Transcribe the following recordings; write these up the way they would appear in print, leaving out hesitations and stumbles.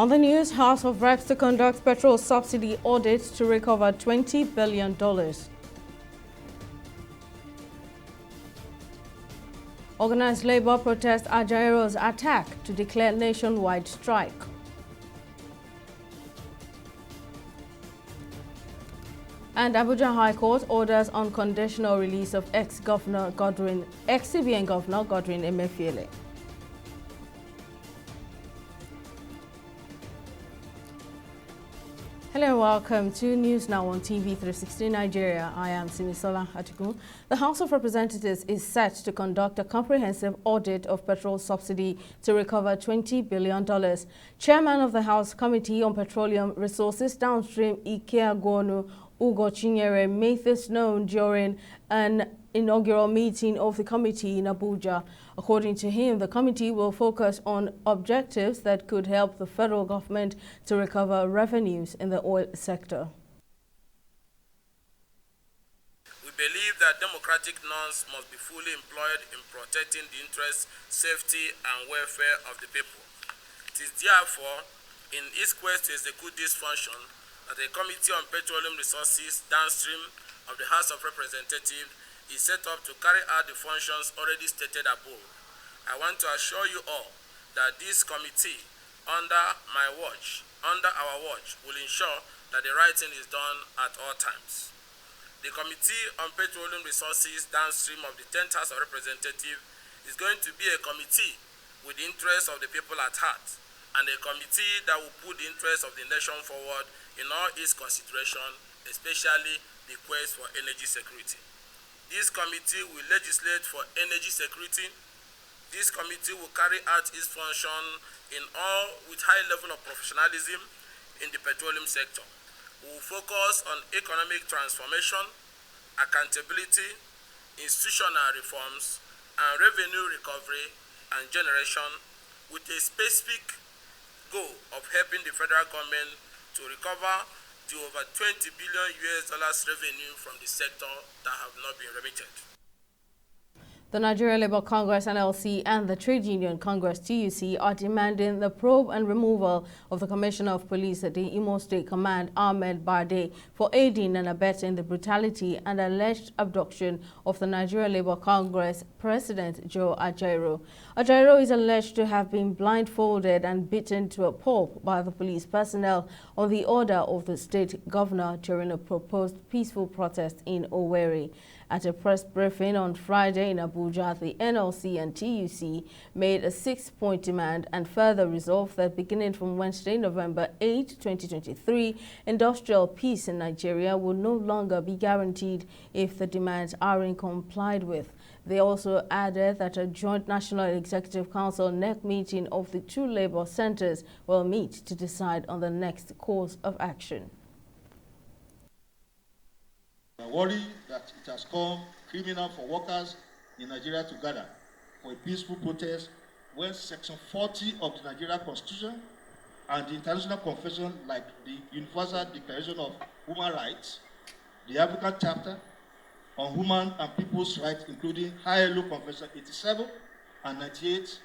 On the news, House of Reps to conduct petrol subsidy audit to recover $20 billion. Organized labor protest Ajairo's attack to declare nationwide strike. And Abuja High Court orders unconditional release of ex-CBN Governor Godwin Emefiele. Hello and welcome to News Now on TV 360 Nigeria. I am Simisola Atiku. The House of Representatives is set to conduct a comprehensive audit of petrol subsidy to recover $20 billion. Chairman of the House Committee on Petroleum Resources Downstream, Ikeagwonu Ugochinyere, made this known during an inaugural meeting of the committee in Abuja. According to him, the committee will focus on objectives that could help the federal government to recover revenues in the oil sector. We believe that democratic norms must be fully employed in protecting the interests, safety, and welfare of the people. It is therefore in its quest to execute this function that the Committee on Petroleum Resources Downstream of the House of Representatives is set up to carry out the functions already stated above. I want to assure you all that this committee, under our watch, will ensure that the right thing is done at all times. The Committee on Petroleum Resources Downstream of the 10th House of Representatives is going to be a committee with the interests of the people at heart, and a committee that will put the interests of the nation forward in all its consideration, especially the quest for energy security. This committee will legislate for energy security. This committee will carry out its function in all with high level of professionalism in the petroleum sector. We will focus on economic transformation, accountability, institutional reforms, and revenue recovery and generation, with a specific goal of helping the federal government to recover the over $20 billion revenue from the sector that have not been remitted. The Nigeria Labour Congress NLC and the Trade Union Congress TUC are demanding the probe and removal of the Commissioner of Police at the Imo State Command, Ahmed Bade, for aiding and abetting the brutality and alleged abduction of the Nigeria Labour Congress President Joe Ajaero. Ajaero is alleged to have been blindfolded and beaten to a pulp by the police personnel on the order of the state governor during a proposed peaceful protest in Owerri. At a press briefing on Friday in Abuja, the NLC and TUC made a 6-point demand and further resolved that beginning from Wednesday, November 8, 2023, industrial peace in Nigeria will no longer be guaranteed if the demands aren't complied with. They also added that a joint National Executive Council NEC meeting of the two labor centers will meet to decide on the next course of action. I worry that it has come criminal for workers in Nigeria to gather for a peaceful protest when Section 40 of the Nigeria Constitution and the International Convention like the Universal Declaration of Human Rights, the African Chapter on Human and People's Rights, including ILO Convention 87 and 98,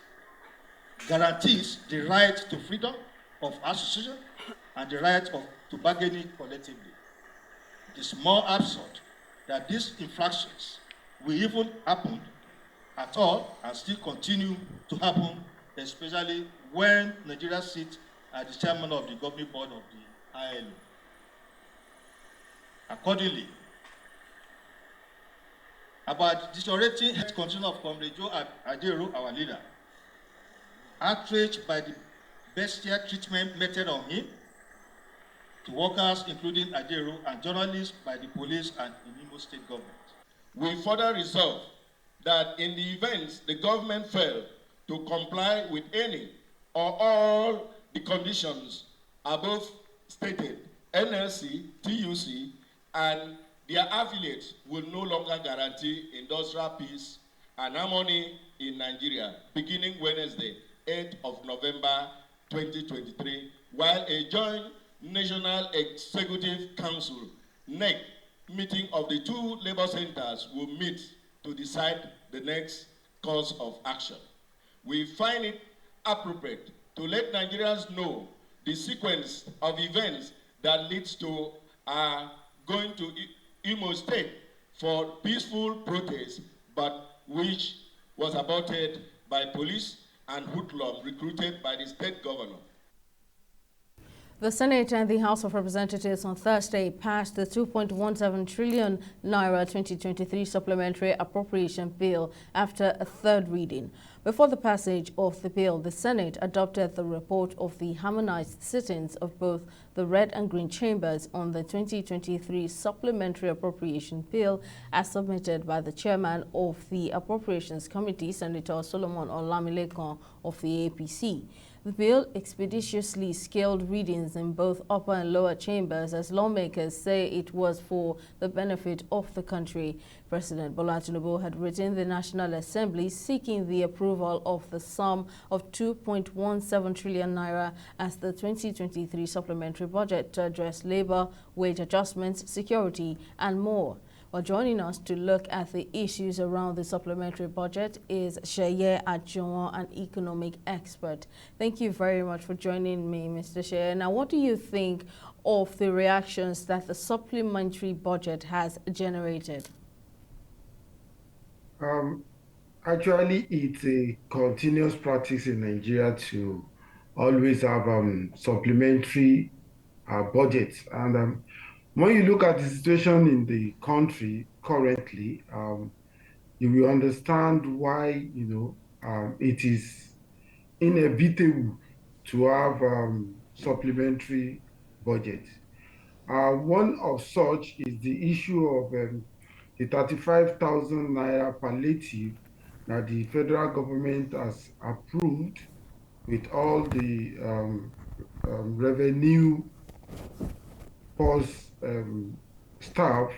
guarantees the right to freedom of association and the right to bargaining collectively. It is more absurd that these infractions will even happen at all and still continue to happen, especially when Nigeria sits as the chairman of the governing board of the ILO. Accordingly, about deteriorating health condition of Comrade Joe Ajaero, our leader, outraged by the bestial treatment meted on him, to workers, including Ajaero, and journalists by the police and the Imo State government. We further resolve that in the event the government failed to comply with any or all the conditions above stated, NLC, TUC, and their affiliates will no longer guarantee industrial peace and harmony in Nigeria beginning Wednesday, 8th of November 2023, while a joint National Executive Council NEC meeting of the two labor centers will meet to decide the next course of action. We find it appropriate to let Nigerians know the sequence of events that leads to going to Imo State for peaceful protest, but which was aborted by police and hoodlum recruited by the state governor. The Senate and the House of Representatives on Thursday passed the 2.17 trillion Naira 2023 Supplementary Appropriation Bill after a third reading. Before the passage of the bill, the Senate adopted the report of the harmonized sittings of both the red and green chambers on the 2023 Supplementary Appropriation Bill as submitted by the chairman of the Appropriations Committee, Senator Solomon Olamilekan of the APC. The bill expeditiously scaled readings in both upper and lower chambers as lawmakers say it was for the benefit of the country. President Balon had written the National Assembly seeking the approval of the sum of 2.17 trillion naira as the 2023 supplementary budget to address labor, wage adjustments, security, and more. Well, joining us to look at the issues around the supplementary budget is Sheye Ajuwon, an economic expert. Thank you very much for joining me, Mr. Sheye. Now, what do you think of the reactions that the supplementary budget has generated? Actually, it's a continuous practice in Nigeria to always have supplementary budgets. And when you look at the situation in the country currently, you will understand why, it is inevitable to have supplementary budget. One of such is the issue of the 35,000 naira palliative that the federal government has approved with all the revenue pause staff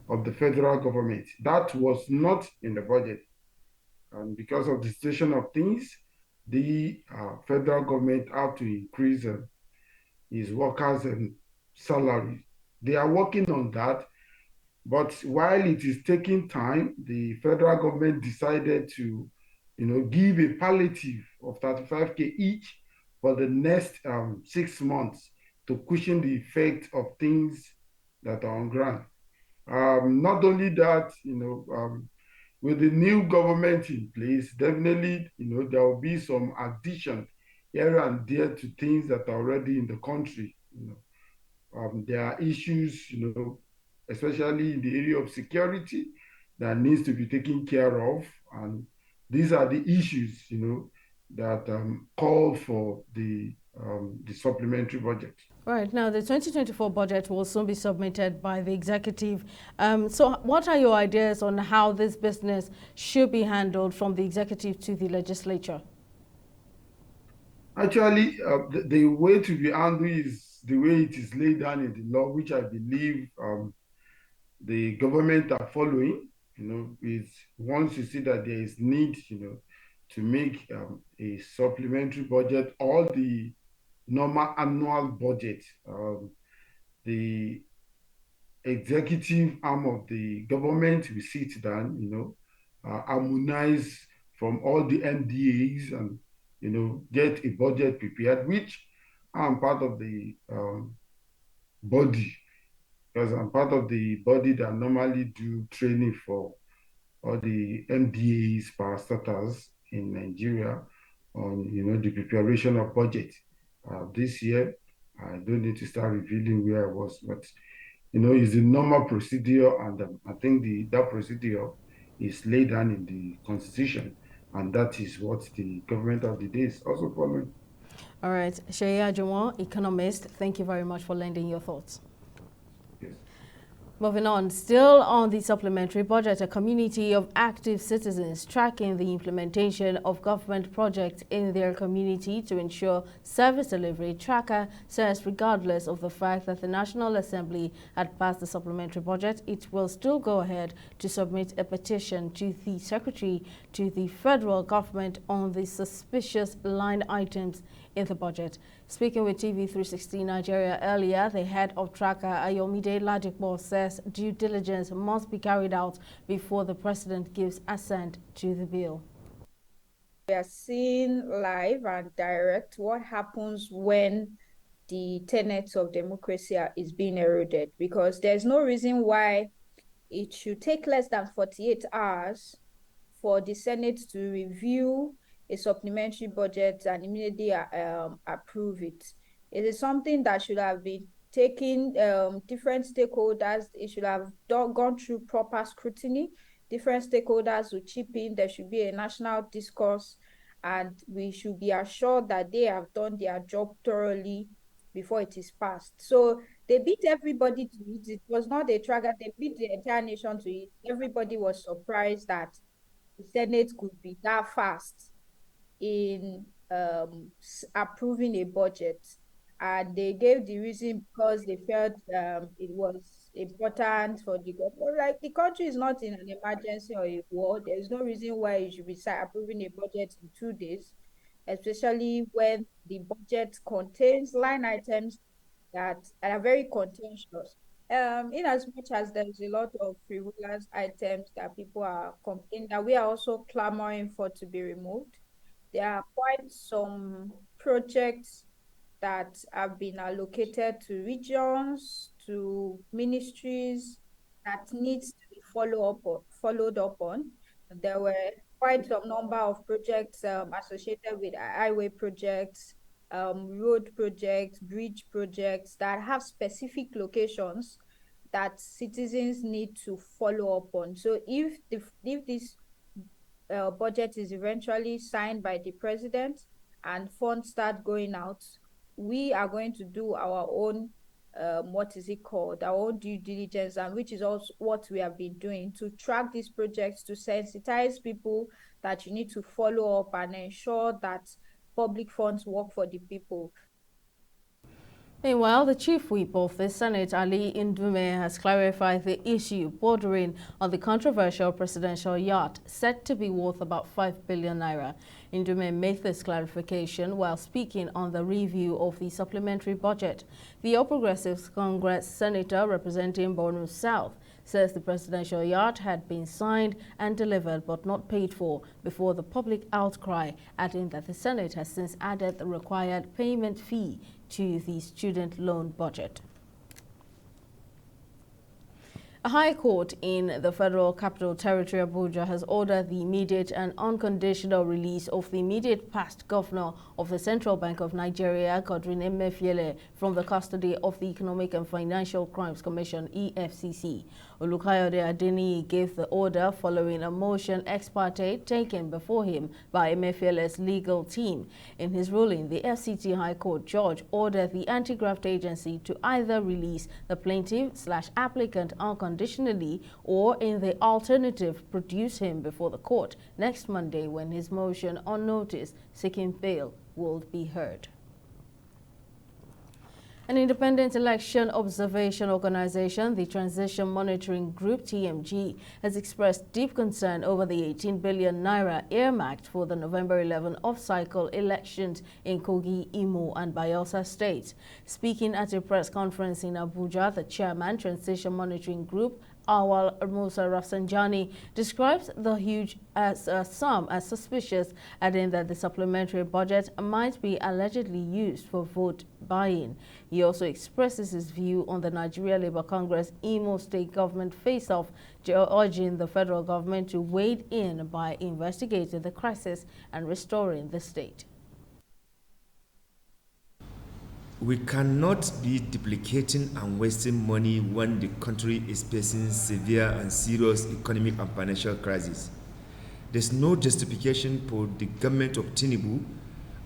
of the federal government. That was not in the budget. And because of the situation of things, the federal government have to increase its workers' salary. They are working on that, but while it is taking time, the federal government decided to, give a palliative of 35K each for the next 6 months to cushion the effect of things that are on ground. Not only that, with the new government in place, definitely, there will be some addition here and there to things that are already in the country. There are issues, especially in the area of security that needs to be taken care of. And these are the issues, that call for the supplementary budget. Right. Now, the 2024 budget will soon be submitted by the executive. So what are your ideas on how this business should be handled from the executive to the legislature? Actually, the way to be handled is the way it is laid down in the law, which I believe the government are following. Is once you see that there is need, to make a supplementary budget or the normal annual budget, the executive arm of the government will sit down, harmonize from all the MDAs and, get a budget prepared, which I'm part of the body, because I'm part of the body that normally do training for all the MDAs, parastatals in Nigeria on, the preparation of budget. This year, I don't need to start revealing where I was, but, it's a normal procedure, and I think that procedure is laid down in the Constitution, and that is what the government of the day is also following. All right. Sheye Ajuwon, economist, thank you very much for lending your thoughts. Yes. Moving on, still on the supplementary budget, a community of active citizens tracking the implementation of government projects in their community to ensure service delivery tracker says regardless of the fact that the National Assembly had passed the supplementary budget, it will still go ahead to submit a petition to the Secretary to the federal government on the suspicious line items in the budget. Speaking with TV360 Nigeria earlier, the head of Tracker, Ayomide Ladipo, says due diligence must be carried out before the president gives assent to the bill. We are seeing live and direct what happens when the tenets of democracy is being eroded, because there's no reason why it should take less than 48 hours for the Senate to review a supplementary budget and immediately approve it. It is something that should have been taking different stakeholders. It should have gone through proper scrutiny. Different stakeholders will chip in. There should be a national discourse, and we should be assured that they have done their job thoroughly before it is passed. So they beat everybody to it. It was not a tracker. They beat the entire nation to it. Everybody was surprised that the Senate could be that fast in approving a budget. And they gave the reason because they felt it was important for the government. Like, the country is not in an emergency or a war. There's no reason why you should be approving a budget in 2 days, especially when the budget contains line items that are very contentious. In as much as there's a lot of frivolous items that people are complaining that we are also clamoring for to be removed, there are quite some projects that have been allocated to regions, to ministries, that needs to be followed up on. There were quite a number of projects associated with highway projects, road projects, bridge projects that have specific locations that citizens need to follow up on. So if this budget is eventually signed by the president and funds start going out, we are going to do our own our own due diligence, and which is also what we have been doing to track these projects, to sensitize people that you need to follow up and ensure that public funds work for the people. Meanwhile, the chief whip of the Senate, Ali Ndume, has clarified the issue bordering on the controversial presidential yacht said to be worth about 5 billion naira. Ndume made this clarification while speaking on the review of the supplementary budget. The All Progressives Congress senator representing Balon South says the presidential yacht had been signed and delivered but not paid for before the public outcry, adding that the Senate has since added the required payment fee to the student loan budget. A high court in the Federal Capital Territory, Abuja, has ordered the immediate and unconditional release of the immediate past governor of the Central Bank of Nigeria, Godwin Emefiele, from the custody of the Economic and Financial Crimes Commission, EFCC. Olukayode Adeniyi gave the order following a motion ex parte taken before him by Emefiele's legal team. In his ruling, the FCT High Court judge ordered the anti-graft agency to either release the plaintiff/applicant unconditionally, or in the alternative, produce him before the court next Monday when his motion on notice seeking bail will be heard. An independent election observation organization, the Transition Monitoring Group, TMG, has expressed deep concern over the 18 billion naira earmarked for the November 11 off-cycle elections in Kogi, Imo, and Bayelsa states. Speaking at a press conference in Abuja, the chairman, Transition Monitoring Group, Awal Musa Rafsanjani, describes the huge sum as suspicious, adding that the supplementary budget might be allegedly used for vote buying. He also expresses his view on the Nigeria Labour Congress Imo State government face-off, urging the federal government to wade in by investigating the crisis and restoring the state. We cannot be duplicating and wasting money when the country is facing severe and serious economic and financial crisis. There's no justification for the government of Tinubu,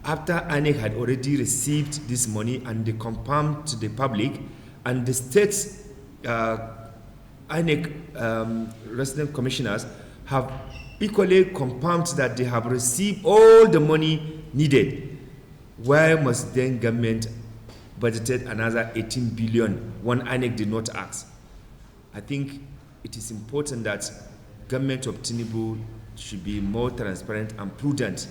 after INEC had already received this money and they confirmed to the public, and the state's INEC resident commissioners have equally confirmed that they have received all the money needed. Why must then government budgeted another 18 billion when INEC did not ask? I think it is important that government of Tinubu should be more transparent and prudent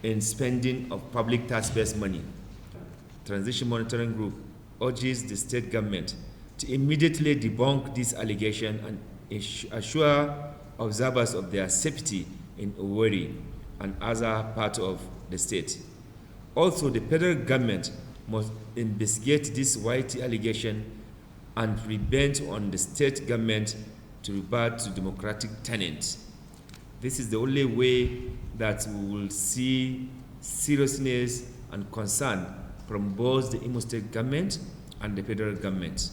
in spending of public taxpayers' money. Transition Monitoring Group urges the state government to immediately debunk this allegation and assure observers of their safety in Owerri and other parts of the state. Also, the federal government must investigate this YT allegation and revenge on the state government to revert to democratic tenets. This is the only way that we will see seriousness and concern from both the Imo State government and the federal government.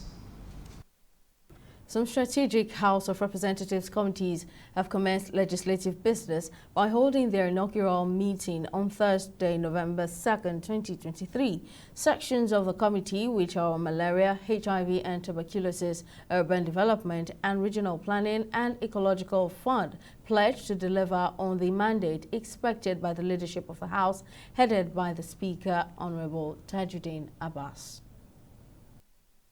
Some strategic House of Representatives committees have commenced legislative business by holding their inaugural meeting on Thursday, November 2nd, 2023. Sections of the committee, which are malaria, HIV and tuberculosis, urban development and regional planning and ecological fund, pledged to deliver on the mandate expected by the leadership of the House, headed by the Speaker, Honorable Tajuddin Abbas.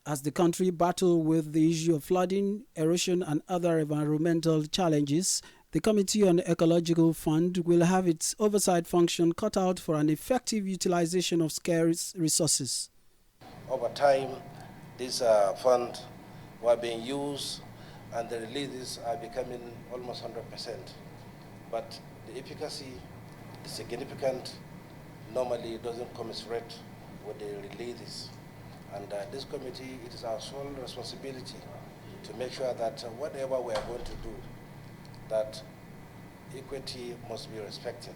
As the country battled with the issue of flooding, erosion and other environmental challenges, the Committee on Ecological Fund will have its oversight function cut out for an effective utilization of scarce resources. Over time, these funds were being used and the releases are becoming almost 100%. But the efficacy is significant. Normally, it doesn't commensurate with the releases. And this committee, it is our sole responsibility to make sure that whatever we are going to do, that equity must be respected.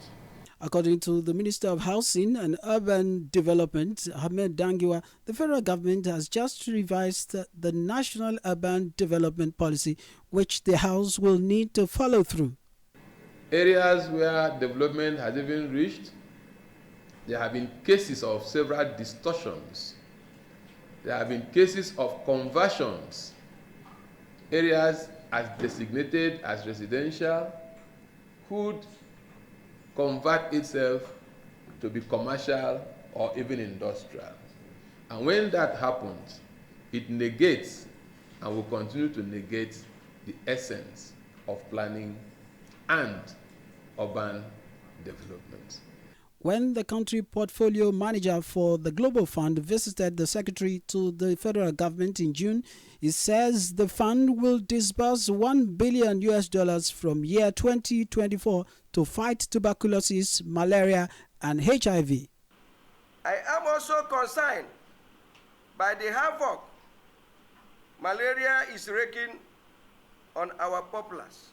According to the Minister of Housing and Urban Development, Ahmed Dangiwa, the federal government has just revised the National Urban Development Policy, which the House will need to follow through. Areas where development has even reached, there have been cases of several distortions. There have been cases of conversions. Areas as designated as residential could convert itself to be commercial or even industrial. And when that happens, it negates and will continue to negate the essence of planning and urban development. When the country portfolio manager for the Global Fund visited the secretary to the federal government in June, he says the fund will disburse $1 billion from year 2024 to fight tuberculosis, malaria, and HIV. I am also concerned by the havoc malaria is wreaking on our populace.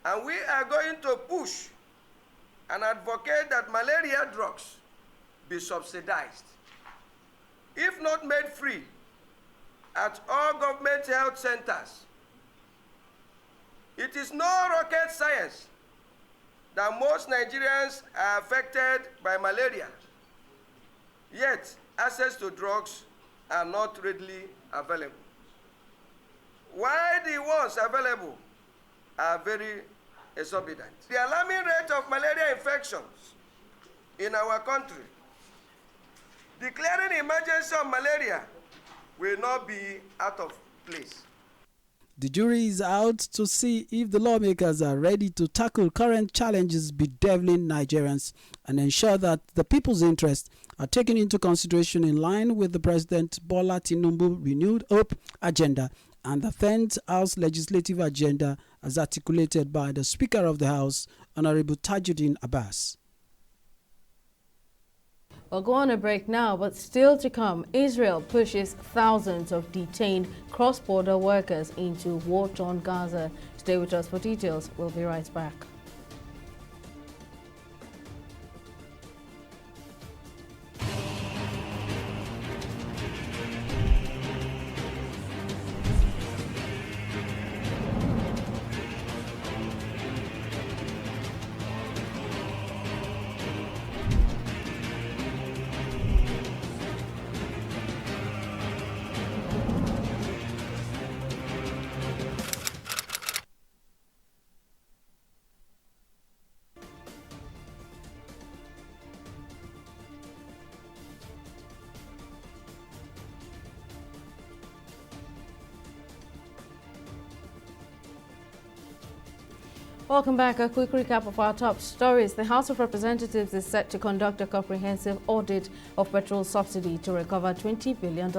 And we are going to push and advocate that malaria drugs be subsidized, if not made free, at all government health centers. It is no rocket science that most Nigerians are affected by malaria, yet access to drugs are not readily available. While the ones available are very exorbitant. The alarming rate of malaria infections in our country, declaring emergency of malaria will not be out of place. The jury is out to see if the lawmakers are ready to tackle current challenges bedeviling Nigerians and ensure that the people's interests are taken into consideration in line with the President Bola Tinubu renewed hope agenda and the 10th House legislative agenda as articulated by the Speaker of the House, Honorable Tajuddin Abbas. We'll go on a break now, but still to come, Israel pushes thousands of detained cross-border workers into war-torn Gaza. Stay with us for details. We'll be right back. Welcome back. A quick recap of our top stories. The House of Representatives is set to conduct a comprehensive audit of petrol subsidy to recover $20 billion.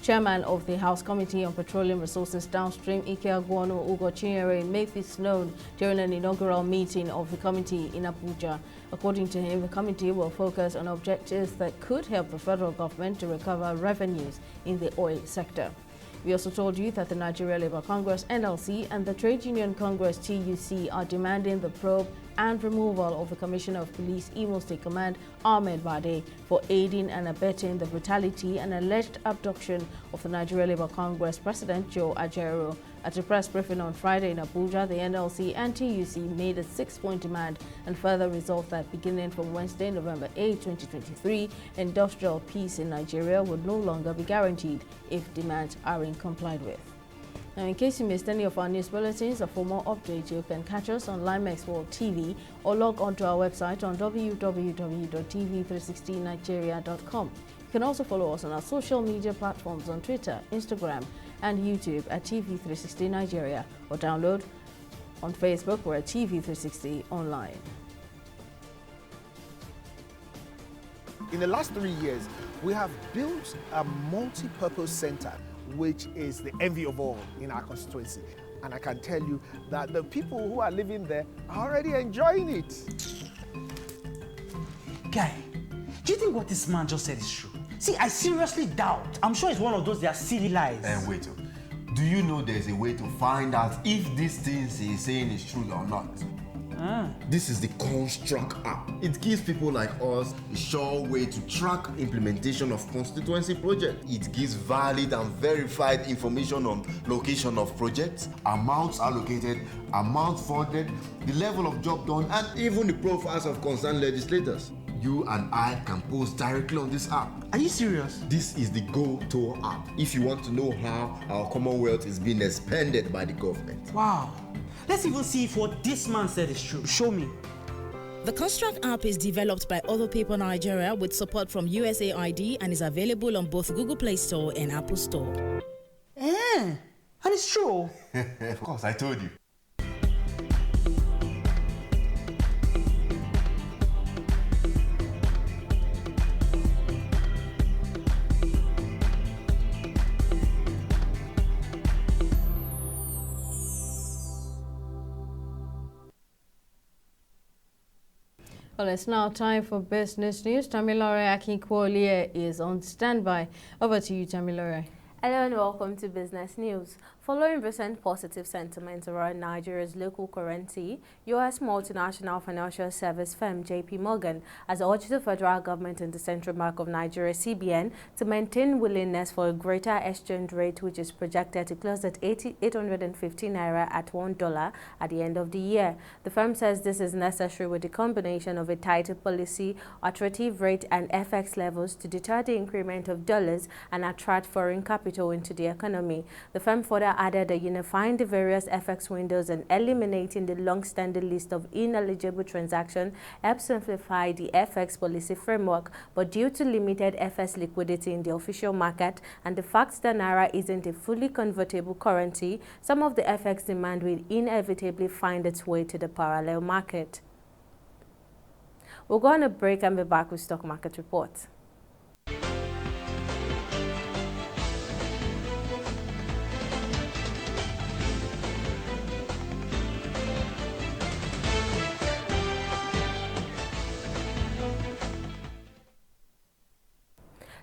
Chairman of the House Committee on Petroleum Resources Downstream, Ike Agwonu Ugochinyere, made this known during an inaugural meeting of the committee in Abuja. According to him, the committee will focus on objectives that could help the federal government to recover revenues in the oil sector. We also told you that the Nigeria Labour Congress, NLC, and the Trade Union Congress, TUC, are demanding the probe and removal of the Commissioner of Police, Imo State Command, Ahmed Bade, for aiding and abetting the brutality and alleged abduction of the Nigeria Labour Congress President Joe Ajaero. At a press briefing on Friday in Abuja, the NLC and TUC made a 6-point demand and further resolved that beginning from Wednesday, November 8, 2023, industrial peace in Nigeria would no longer be guaranteed if demands aren't complied with. Now, in case you missed any of our news bulletins or for more updates, you can catch us on Limex World TV or log on to our website on www.tv360nigeria.com. You can also follow us on our social media platforms on Twitter, Instagram, and YouTube at TV360 Nigeria, or download on Facebook or at TV360 Online. In the last 3 years, we have built a multi-purpose center, which is the envy of all in our constituency. And I can tell you that the people who are living there are already enjoying it. Guy, do you think what this man just said is true? See, I seriously doubt. I'm sure it's one of those their silly lies. Wait, do you know there's a way to find out if these things he's saying is true or not? This is the Construct app. It gives people like us a sure way to track implementation of constituency projects. It gives valid and verified information on location of projects, amounts allocated, amount funded, the level of job done, and even the profiles of concerned legislators. You and I can post directly on this app. Are you serious? This is the Go-To app if you want to know how our Commonwealth is being expanded by the government. Wow. Let's even see if what this man said is true. Show me. The Construct app is developed by Other People Nigeria with support from USAID and is available on both Google Play Store and Apple Store. And it's true. Of course, I told you. Well, it's now time for business news. Tamilore Akinkwoliye is on standby. Over to you, Tamilore. Hello and welcome to Business News. Following recent positive sentiments around Nigeria's local currency, U.S. multinational financial service firm JP Morgan has urged the federal government and the Central Bank of Nigeria (CBN) to maintain willingness for a greater exchange rate, which is projected to close at 850 Naira at $1 at the end of the year. The firm says this is necessary with the combination of a tighter policy, attractive rate and FX levels to deter the increment of dollars and attract foreign capital into the economy. The firm further added that unifying the various FX windows and eliminating the long-standing list of ineligible transactions helps simplify the FX policy framework, but due to limited FX liquidity in the official market and the fact that Naira isn't a fully convertible currency, some of the FX demand will inevitably find its way to the parallel market. We'll go on a break and be back with stock market reports.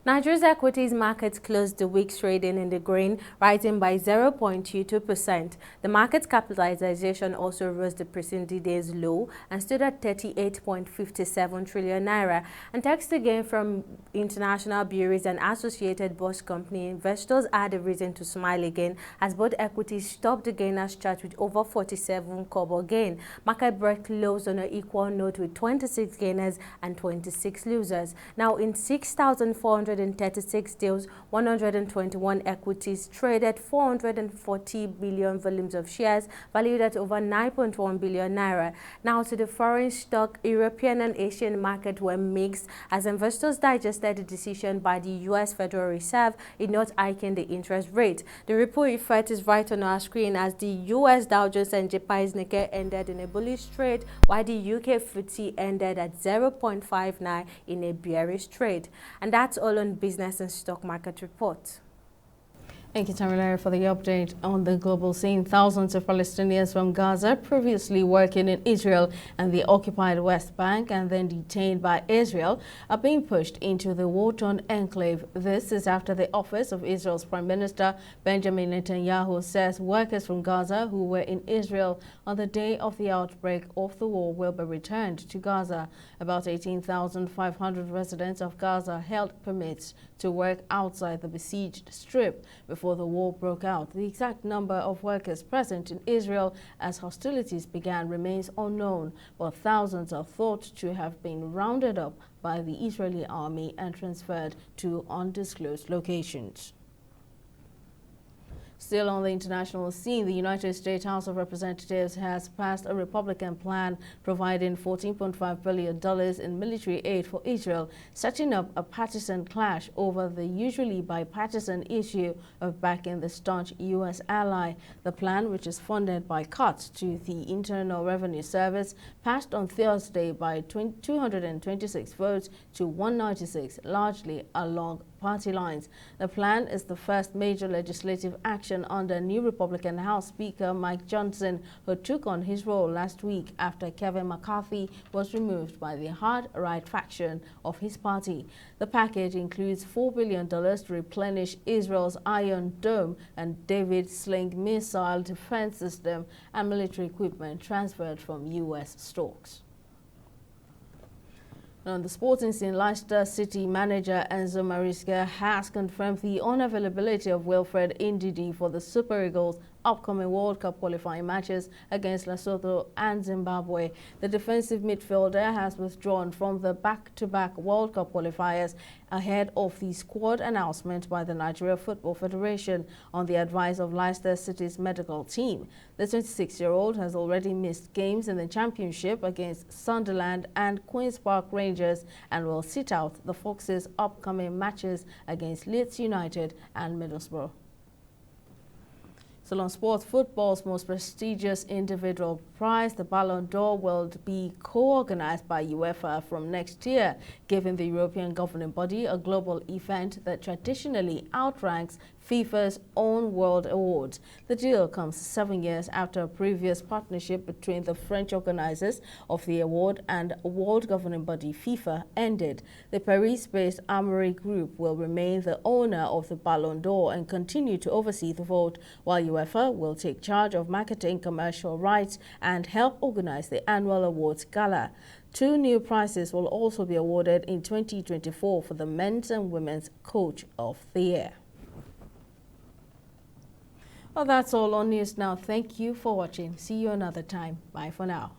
Nigeria's equities market closed the week trading in the green, rising by 0.22%. The market capitalization also rose the preceding day's low and stood at 38.57 trillion naira. And thanks to gain from international bureaus and associated bourse company, investors had a reason to smile again as both equities topped the gainers chart with over 47 kobo gain. Market break closed on an equal note with 26 gainers and 26 losers. Now in 6,400 136 deals, 121 equities traded, 440 billion volumes of shares valued at over 9.1 billion naira. Now to the foreign stock, European and Asian market were mixed as investors digested the decision by the U.S. Federal Reserve in not hiking the interest rate. The report effect is right on our screen as the U.S. Dow Jones and Japan's Nikkei ended in a bullish trade, while the UK FTSE ended at 0.59 in a bearish trade. And that's all on business and stock market report. Thank you, Tamilara, for the update on the global scene. Thousands of Palestinians from Gaza, previously working in Israel and the occupied West Bank and then detained by Israel, are being pushed into the war-torn enclave. This is after the office of Israel's Prime Minister Benjamin Netanyahu says workers from Gaza who were in Israel on the day of the outbreak of the war will be returned to Gaza. About 18,500 residents of Gaza held permits to work outside the besieged strip before the war broke out. The exact number of workers present in Israel as hostilities began remains unknown, but thousands are thought to have been rounded up by the Israeli army and transferred to undisclosed locations. Still on the international scene, the United States House of Representatives has passed a Republican plan providing $14.5 billion in military aid for Israel, setting up a partisan clash over the usually bipartisan issue of backing the staunch U.S. ally. The plan, which is funded by cuts to the Internal Revenue Service, passed on Thursday by 226 votes to 196, largely along party lines. The plan is the first major legislative action under new Republican House Speaker Mike Johnson, who took on his role last week after Kevin McCarthy was removed by the hard-right faction of his party. The package includes $4 billion to replenish Israel's Iron Dome and David Sling missile defense system and military equipment transferred from U.S. stocks. On the sporting scene, Leicester City manager Enzo Maresca has confirmed the unavailability of Wilfred Ndidi for the Super Eagles' upcoming World Cup qualifying matches against Lesotho and Zimbabwe. The defensive midfielder has withdrawn from the back-to-back World Cup qualifiers ahead of the squad announcement by the Nigeria Football Federation on the advice of Leicester City's medical team. The 26-year-old has already missed games in the championship against Sunderland and Queen's Park Rangers and will sit out the Foxes' upcoming matches against Leeds United and Middlesbrough. Salon Sports Football's most prestigious individual prize, the Balon d'Or, will be co-organized by UEFA from next year, giving the European governing body a global event that traditionally outranks FIFA's own world awards. The deal comes 7 years after a previous partnership between the French organizers of the award and world governing body FIFA ended. The Paris-based Armory Group will remain the owner of the Balon d'Or and continue to oversee the vote, while UEFA will take charge of marketing, commercial rights, and help organize the annual awards gala. 2 new prizes will also be awarded in 2024 for the men's and women's coach of the year. Well, that's all on News Now. Thank you for watching. See you another time. Bye for now.